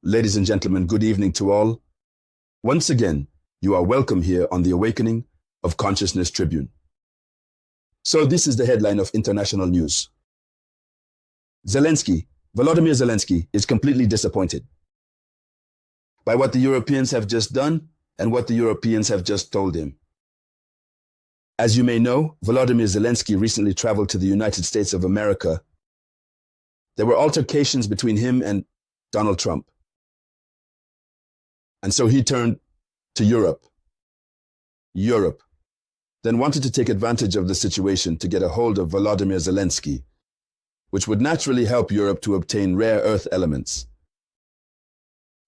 Ladies and gentlemen, good evening to all. Once again, you are welcome here on the Awakening of Consciousness Tribune. So this is the headline of international news. Volodymyr Zelensky is completely disappointed by what the Europeans have just done and what the Europeans have just told him. As you may know, Volodymyr Zelensky recently traveled to the United States of America. There were altercations between him and Donald Trump. And so he turned to Europe, then wanted to take advantage of the situation to get a hold of Volodymyr Zelensky, which would naturally help Europe to obtain rare earth elements.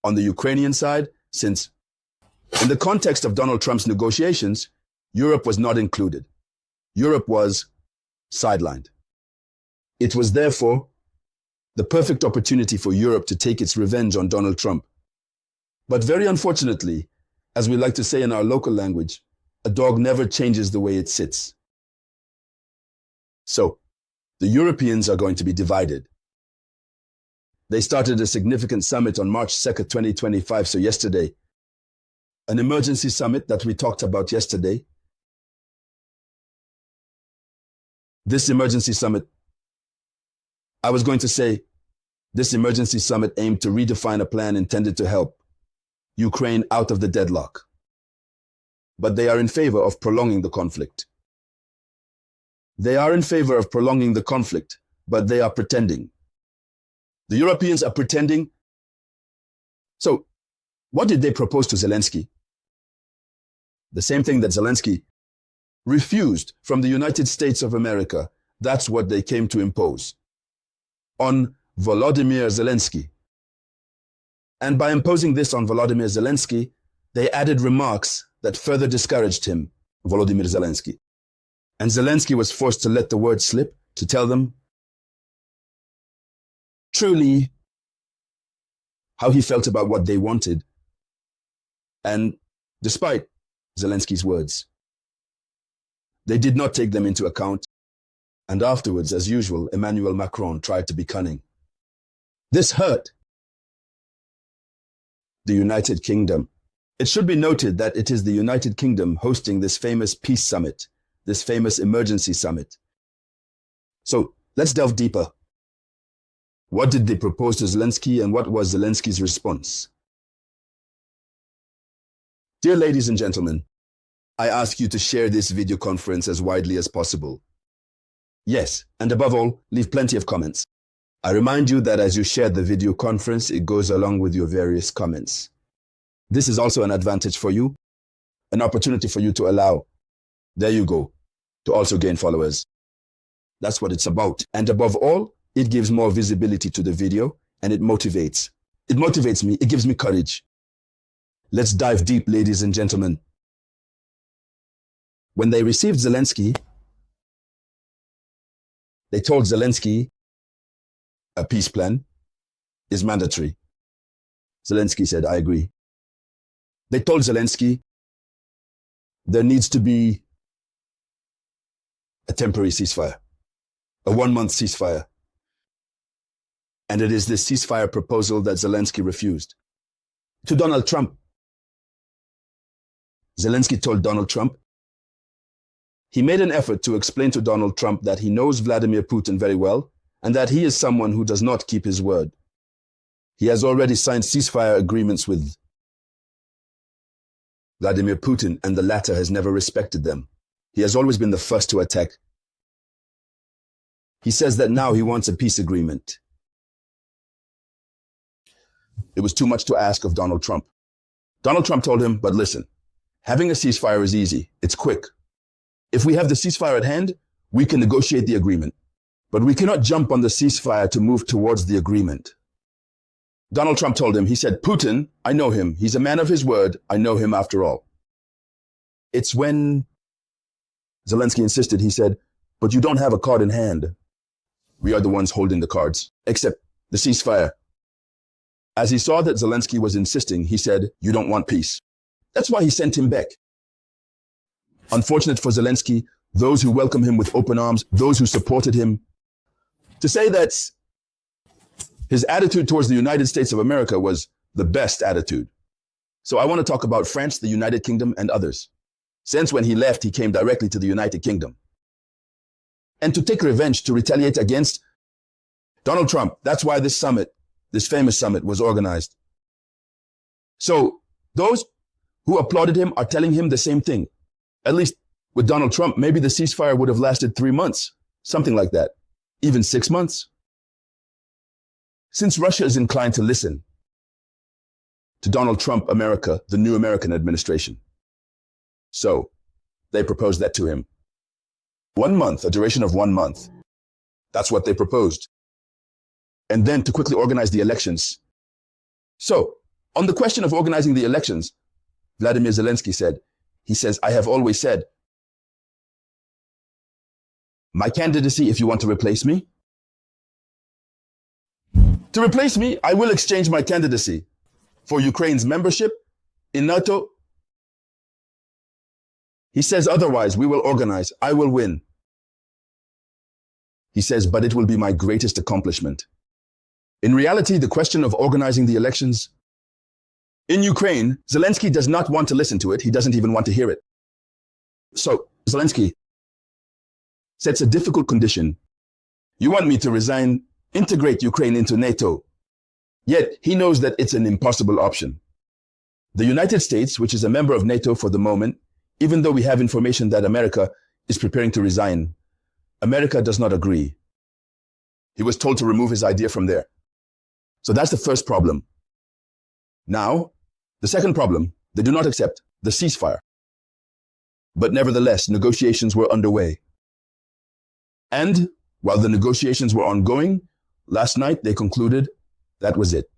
On the Ukrainian side, since in the context of Donald Trump's negotiations, Europe was not included. Europe was sidelined. It was therefore the perfect opportunity for Europe to take its revenge on Donald Trump. But very unfortunately, as we like to say in our local language, a dog never changes the way it sits. So, the Europeans are going to be divided. They started a significant summit on March 2nd, 2025, so yesterday, an emergency summit that we talked about yesterday. This emergency summit aimed to redefine a plan intended to help Ukraine out of the deadlock. But they are in favor of prolonging the conflict. But they are pretending. The Europeans are pretending. So, what did they propose to Zelensky? The same thing that Zelensky refused from the United States of America. That's what they came to impose on Volodymyr Zelensky. And by imposing this on Volodymyr Zelensky, they added remarks that further discouraged him, Volodymyr Zelensky. And Zelensky was forced to let the word slip, to tell them truly how he felt about what they wanted. And despite Zelensky's words, they did not take them into account. And afterwards, as usual, Emmanuel Macron tried to be cunning. This hurt the United Kingdom. It should be noted that it is the United Kingdom hosting this famous peace summit, this famous emergency summit. So let's delve deeper. What did they propose to Zelensky and what was Zelensky's response? Dear ladies and gentlemen, I ask you to share this video conference as widely as possible. Yes, and above all, leave plenty of comments. I remind you that as you share the video conference, it goes along with your various comments. This is also an advantage for you, an opportunity for you to allow, there you go, to also gain followers. That's what it's about. And above all, it gives more visibility to the video and it motivates. It motivates me, it gives me courage. Let's dive deep, ladies and gentlemen. When they received Zelensky, they told Zelensky a peace plan is mandatory. Zelensky said, I agree. They told Zelensky there needs to be a temporary ceasefire, a 1-month ceasefire. And it is this ceasefire proposal that Zelensky refused. To Donald Trump, Zelensky told Donald Trump, he made an effort to explain to Donald Trump that he knows Vladimir Putin very well and that he is someone who does not keep his word. He has already signed ceasefire agreements with Vladimir Putin, and the latter has never respected them. He has always been the first to attack. He says that now he wants a peace agreement. It was too much to ask of Donald Trump. Donald Trump told him, but listen, having a ceasefire is easy. It's quick. If we have the ceasefire at hand, we can negotiate the agreement. But we cannot jump on the ceasefire to move towards the agreement. Donald Trump told him, he said, Putin, I know him. He's a man of his word. I know him after all. It's when Zelensky insisted, he said, but you don't have a card in hand. We are the ones holding the cards, except the ceasefire. As he saw that Zelensky was insisting, he said, you don't want peace. That's why he sent him back. Unfortunate for Zelensky, those who welcomed him with open arms, those who supported him, to say that his attitude towards the United States of America was the best attitude. So I want to talk about France, the United Kingdom, and others. Since when he left, he came directly to the United Kingdom. And to take revenge, to retaliate against Donald Trump. That's why this summit, this famous summit, was organized. So those who applauded him are telling him the same thing. At least with Donald Trump, maybe the ceasefire would have lasted 3 months, something like that, even 6 months. Since Russia is inclined to listen to Donald Trump, America, the new American administration. So they proposed that to him. 1 month, a duration of 1 month. That's what they proposed. And then to quickly organize the elections. So on the question of organizing the elections, Vladimir Zelensky said, he says, I have always said, my candidacy, if you want to replace me, I will exchange my candidacy for Ukraine's membership in NATO. He says, otherwise, we will organize. I will win. He says, but it will be my greatest accomplishment. In reality, the question of organizing the elections in Ukraine, Zelensky does not want to listen to it. He doesn't even want to hear it. So Zelensky sets a difficult condition. You want me to resign, integrate Ukraine into NATO. Yet he knows that it's an impossible option. The United States, which is a member of NATO for the moment, even though we have information that America is preparing to resign, America does not agree. He was told to remove his idea from there. So that's the first problem. Now, the second problem, they do not accept the ceasefire. But nevertheless, negotiations were underway. And while the negotiations were ongoing, last night they concluded that was it,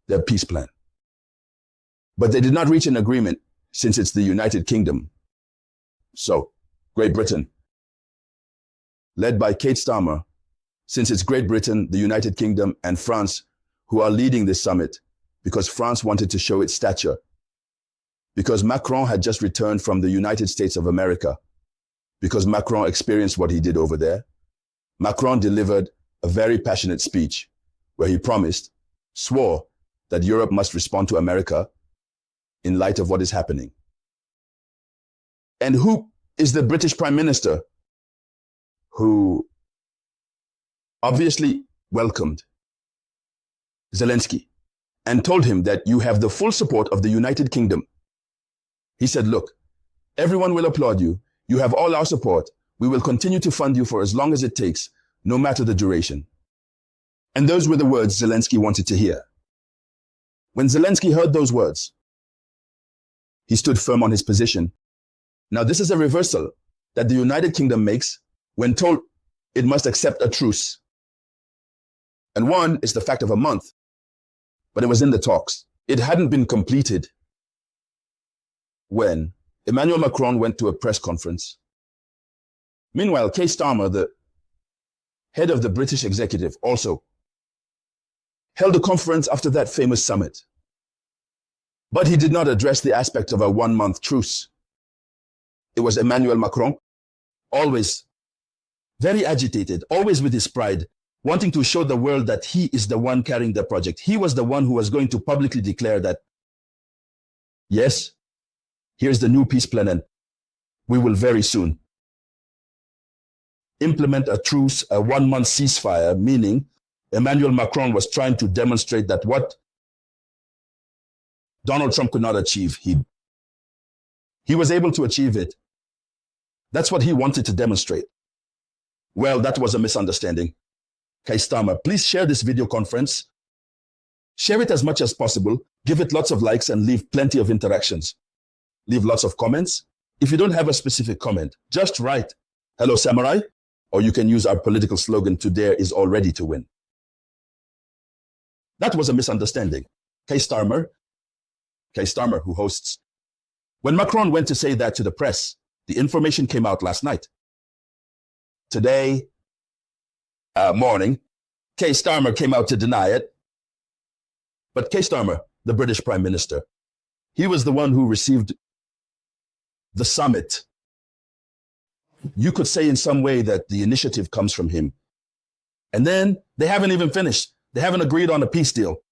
their peace plan. But they did not reach an agreement since it's the United Kingdom. So, Great Britain, led by Kate Starmer, since it's Great Britain, the United Kingdom, and France who are leading this summit because France wanted to show its stature. Because Macron had just returned from the United States of America. Because Macron experienced what he did over there. Macron delivered a very passionate speech where he swore that Europe must respond to America in light of what is happening. And who is the British Prime Minister who obviously welcomed Zelensky and told him that you have the full support of the United Kingdom. He said, look, everyone will applaud you. You have all our support. We will continue to fund you for as long as it takes, no matter the duration. And those were the words Zelensky wanted to hear. When Zelensky heard those words, he stood firm on his position. Now, this is a reversal that the United Kingdom makes when told it must accept a truce. And one is the fact of a month, but it was in the talks. It hadn't been completed when Emmanuel Macron went to a press conference. Meanwhile, Keir Starmer, the head of the British executive, also held a conference after that famous summit. But he did not address the aspect of a 1-month truce. It was Emmanuel Macron, always very agitated, always with his pride, wanting to show the world that he is the one carrying the project. He was the one who was going to publicly declare that, yes, here's the new peace plan, and we will very soon implement a truce, a 1-month ceasefire, meaning Emmanuel Macron was trying to demonstrate that what Donald Trump could not achieve, he was able to achieve it. That's what he wanted to demonstrate. Well, that was a misunderstanding. Keir Starmer, please share this video conference. Share it as much as possible. Give it lots of likes and leave plenty of interactions. Leave lots of comments. If you don't have a specific comment, just write, "Hello, Samurai," or you can use our political slogan, "Today is all ready to win." That was a misunderstanding. Keir Starmer, who hosts. When Macron went to say that to the press, the information came out last night. Today morning, Keir Starmer came out to deny it. But Keir Starmer, the British Prime Minister, he was the one who received the summit. You could say in some way that the initiative comes from him. And then they haven't even finished. They haven't agreed on a peace deal.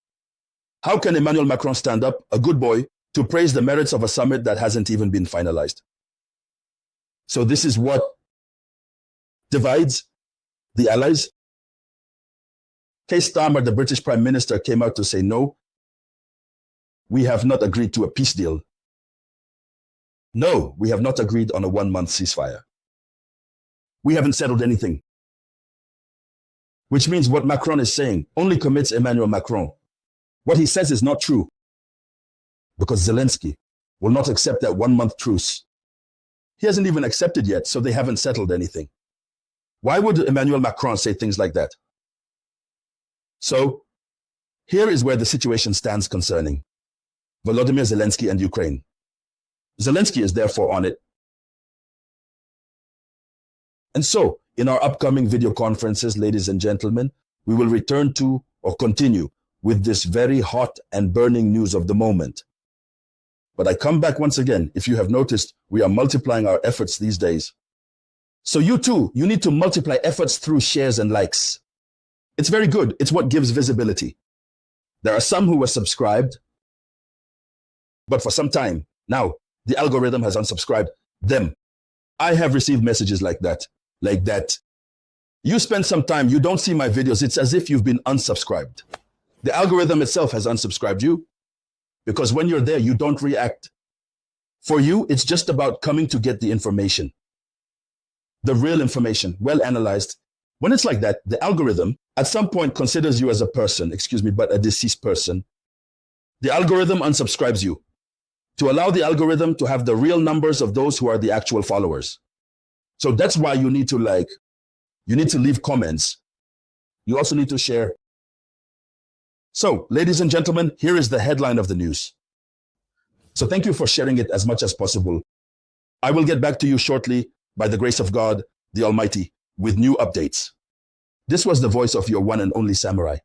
How can Emmanuel Macron stand up, a good boy, to praise the merits of a summit that hasn't even been finalized? So this is what divides the allies. Keir Starmer, the British Prime Minister, came out to say, no, we have not agreed to a peace deal. No, we have not agreed on a 1-month ceasefire. We haven't settled anything. Which means what Macron is saying only commits Emmanuel Macron. What he says is not true, because Zelensky will not accept that 1-month truce. He hasn't even accepted yet, so they haven't settled anything. Why would Emmanuel Macron say things like that? So, here is where the situation stands concerning Volodymyr Zelensky and Ukraine. Zelensky is therefore on it. And so, in our upcoming video conferences, ladies and gentlemen, we will return to or continue with this very hot and burning news of the moment. But I come back once again. If you have noticed, we are multiplying our efforts these days. So you too, you need to multiply efforts through shares and likes. It's very good. It's what gives visibility. There are some who are subscribed, but for some time now, the algorithm has unsubscribed them. I have received messages like that. You spend some time, you don't see my videos. It's as if you've been unsubscribed. The algorithm itself has unsubscribed you because when you're there, you don't react. For you, it's just about coming to get the information. The real information, well analyzed. When it's like that, the algorithm at some point considers you as a person, but a deceased person. The algorithm unsubscribes you to allow the algorithm to have the real numbers of those who are the actual followers. So that's why you need to you need to leave comments. You also need to share. So, ladies and gentlemen, here is the headline of the news. So thank you for sharing it as much as possible. I will get back to you shortly, by the grace of God, the Almighty, with new updates. This was the voice of your one and only Samurai.